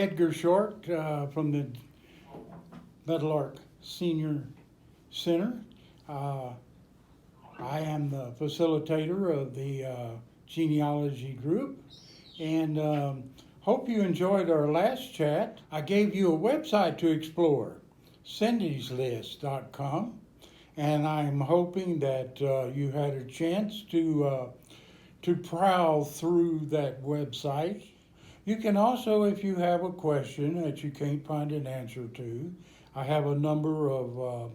Edgar Short from the Meadowlark Senior Center. Uh, I am the facilitator of the genealogy group, and hope you enjoyed our last chat. I gave you a website to explore, cindyslist.com, and I'm hoping that you had a chance to prowl through that website. You can also, if you have a question that you can't find an answer to, I have a number of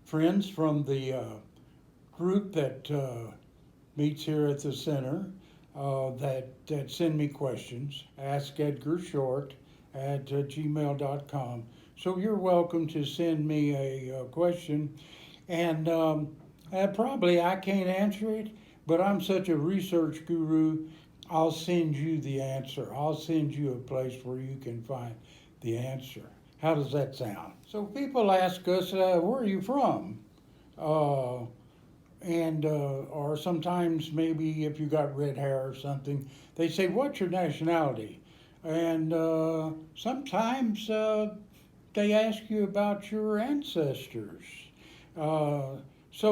friends from the group that meets here at the center that send me questions. Ask Edgar Short at gmail.com. So you're welcome to send me a question, and probably I can't answer it, but I'm such a research guru, I'll send you the answer. I'll send you a place where you can find the answer. How does that sound? So people ask us, where are you from? Or sometimes maybe if you got red hair or something, they say, what's your nationality? And sometimes they ask you about your ancestors. So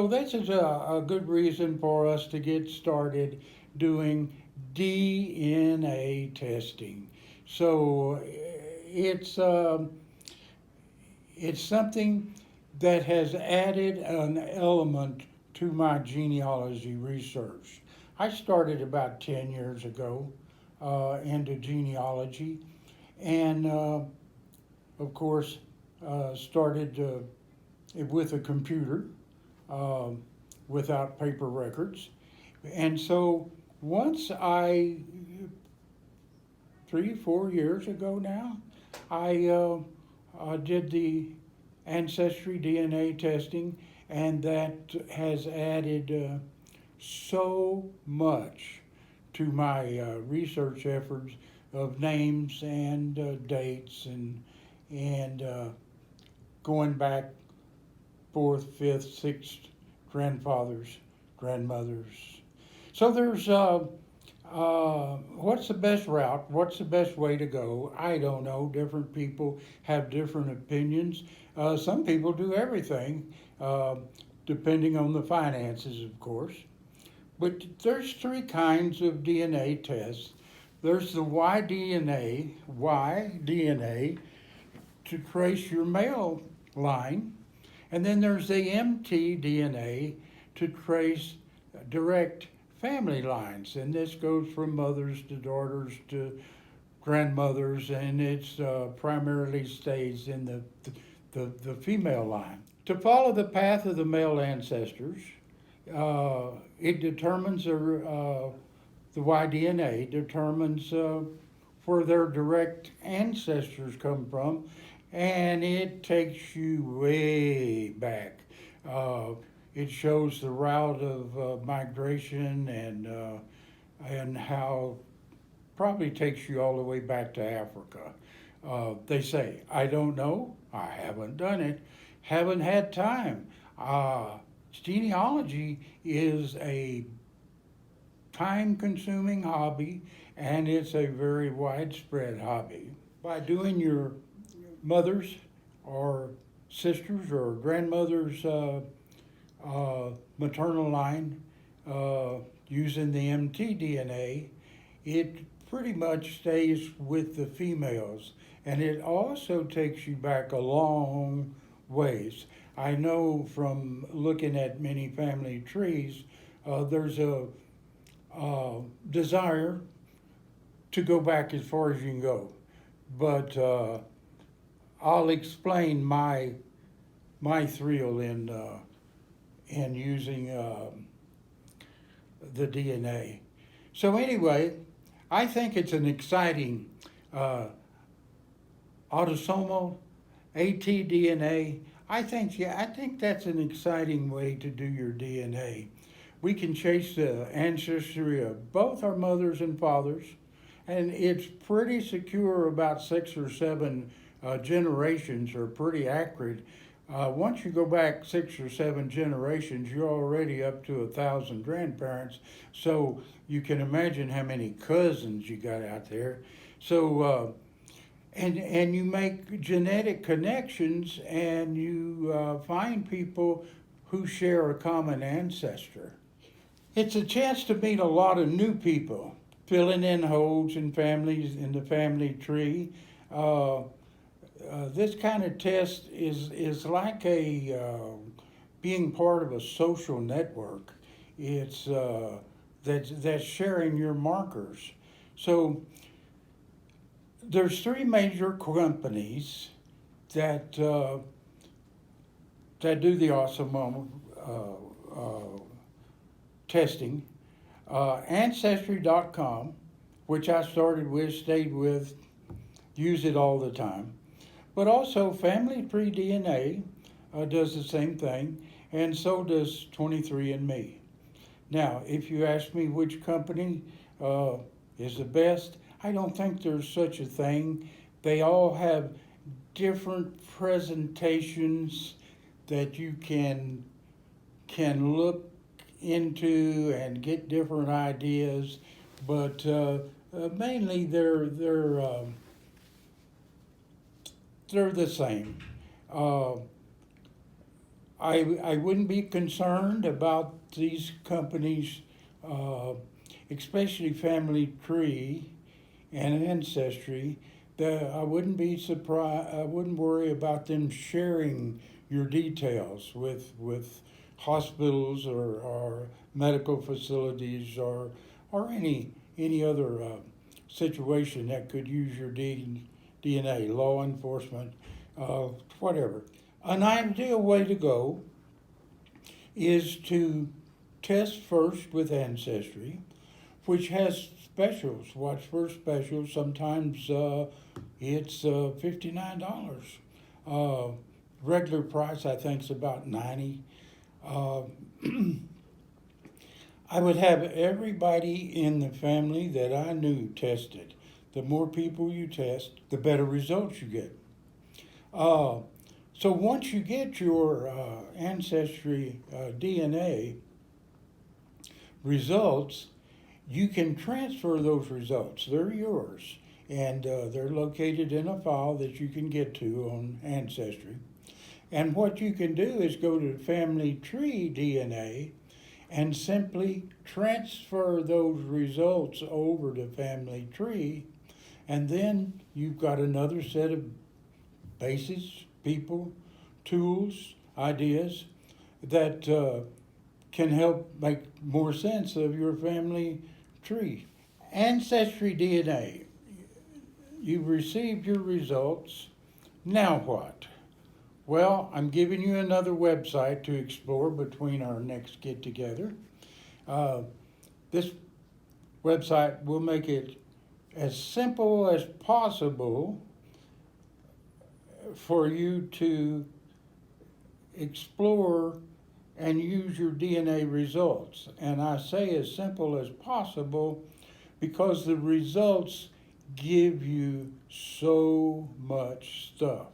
this is a good reason for us to get started doing DNA testing. So it's something that has added an element to my genealogy research. I started about 10 years ago into genealogy, and of course started with a computer without paper records. And so once 3-4 years ago now, I did the Ancestry DNA testing, and that has added so much to my research efforts of names and dates and going back 4th, 5th, 6th grandfathers, grandmothers. So there's what's the best route? What's the best way to go? I don't know. Different people have different opinions. Some people do everything, depending on the finances, of course. But there's 3 kinds of DNA tests. There's the Y-DNA to trace your male line. And then there's the mtDNA to trace direct family lines, and this goes from mothers to daughters to grandmothers, and it's primarily stays in the female line. To follow the path of the male ancestors, it determines the Y-DNA determines where their direct ancestors come from, and it takes you way back. It shows the route of migration and how probably takes you all the way back to Africa. They say, I don't know, I haven't done it, haven't had time. Genealogy is a time-consuming hobby, and it's a very widespread hobby. By doing your mother's or sisters or grandmother's maternal line using the mtDNA, it pretty much stays with the females, and it also takes you back a long ways. I know from looking at many family trees, there's a desire to go back as far as you can go, but I'll explain my thrill in using the DNA. So anyway, I think it's an exciting autosomal AtDNA. I think that's an exciting way to do your DNA. We can chase the ancestry of both our mothers and fathers, and it's pretty secure. About 6 or 7 generations are pretty accurate. Once you go back 6 or 7 generations, you're already up to 1,000 grandparents. So you can imagine how many cousins you got out there. So and you make genetic connections, and you find people who share a common ancestor. It's a chance to meet a lot of new people, filling in holes in families in the family tree. This kind of test is like being part of a social network. It's that's sharing your markers. So there's three major companies that that do the awesome testing. Ancestry.com, which I started with, stayed with, use it all the time. But also Family Tree DNA does the same thing, and so does 23andMe. Now, if you ask me which company is the best, I don't think there's such a thing. They all have different presentations that you can look into and get different ideas, but mainly they're the same. I wouldn't be concerned about these companies, especially Family Tree and Ancestry. I wouldn't be surprised. I wouldn't worry about them sharing your details with hospitals or medical facilities or any other situation that could use your DNA, law enforcement, whatever. An ideal way to go is to test first with Ancestry, which has specials, watch for specials. Sometimes it's $59. Regular price, I think, is about $90. I would have everybody in the family that I knew tested. The more people you test, the better results you get. So once you get your Ancestry DNA results, you can transfer those results. They're yours, and they're located in a file that you can get to on Ancestry. And what you can do is go to Family Tree DNA and simply transfer those results over to Family Tree, and then you've got another set of bases, people, tools, ideas that can help make more sense of your family tree. Ancestry DNA. You've received your results. Now what? Well, I'm giving you another website to explore between our next get together. This website will make it as simple as possible for you to explore and use your DNA results. And I say as simple as possible because the results give you so much stuff.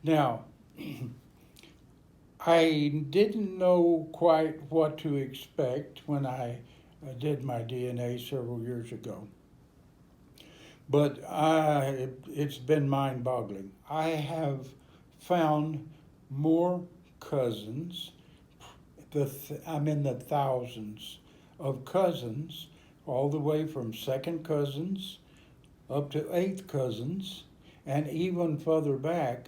Now, I didn't know quite what to expect when I did my DNA several years ago. But it's been mind-boggling. I have found more cousins. I'm in the thousands of cousins, all the way from second cousins up to eighth cousins, and even further back.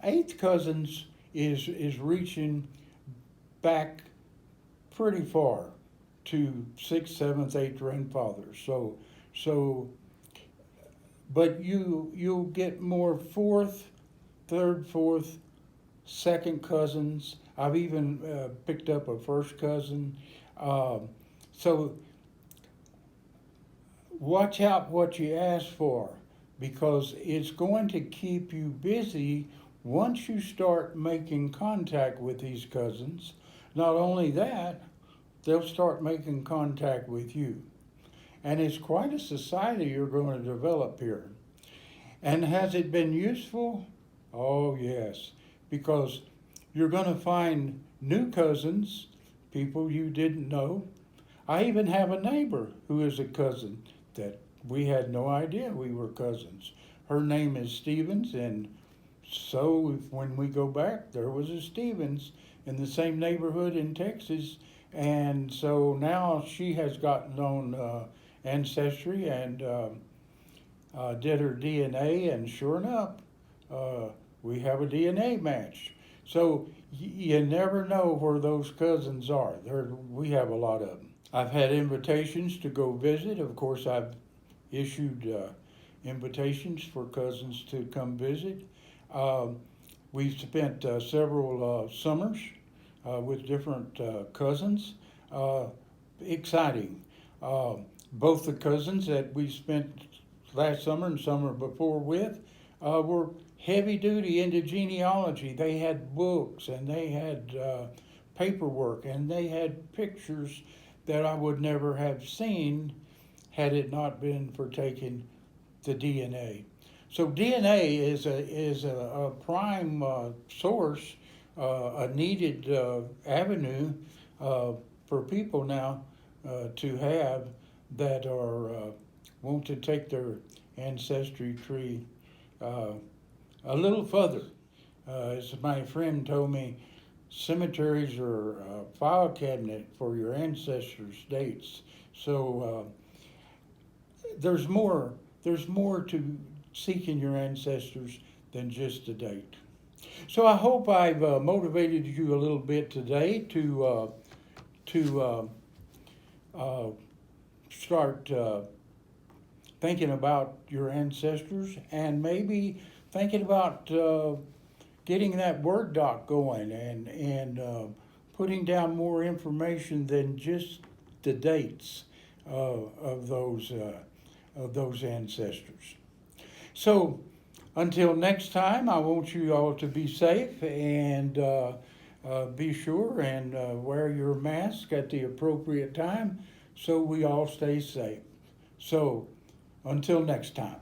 Eighth cousins is reaching back pretty far to sixth, seventh, eighth grandfathers. So, but you'll get more fourth, third, fourth, second cousins. I've even picked up a first cousin. So watch out what you ask for, because it's going to keep you busy once you start making contact with these cousins. Not only that, they'll start making contact with you. And it's quite a society you're going to develop here. And has it been useful? Oh, yes, because you're going to find new cousins, people you didn't know. I even have a neighbor who is a cousin that we had no idea we were cousins. her name is Stevens, and so when we go back, there was a Stevens in the same neighborhood in Texas, and so now she has gotten on Ancestry and did her DNA, and sure enough, we have a DNA match. So you never know where those cousins are. We have a lot of them. I've had invitations to go visit. Of course, I've issued invitations for cousins to come visit. We've spent several summers with different cousins. Exciting. Both the cousins that we spent last summer and summer before with were heavy duty into genealogy. They had books and they had paperwork and they had pictures that I would never have seen had it not been for taking the DNA. So DNA is a prime source, a needed avenue for people now to have that are want to take their ancestry tree a little further. As my friend told me, cemeteries are a file cabinet for your ancestors' dates. So there's more to seeking your ancestors than just a date. So I hope I've motivated you a little bit today to start thinking about your ancestors and maybe thinking about getting that Word doc going and putting down more information than just the dates of those ancestors. So until next time, I want you all to be safe and be sure and wear your mask at the appropriate time so we all stay safe. So until next time.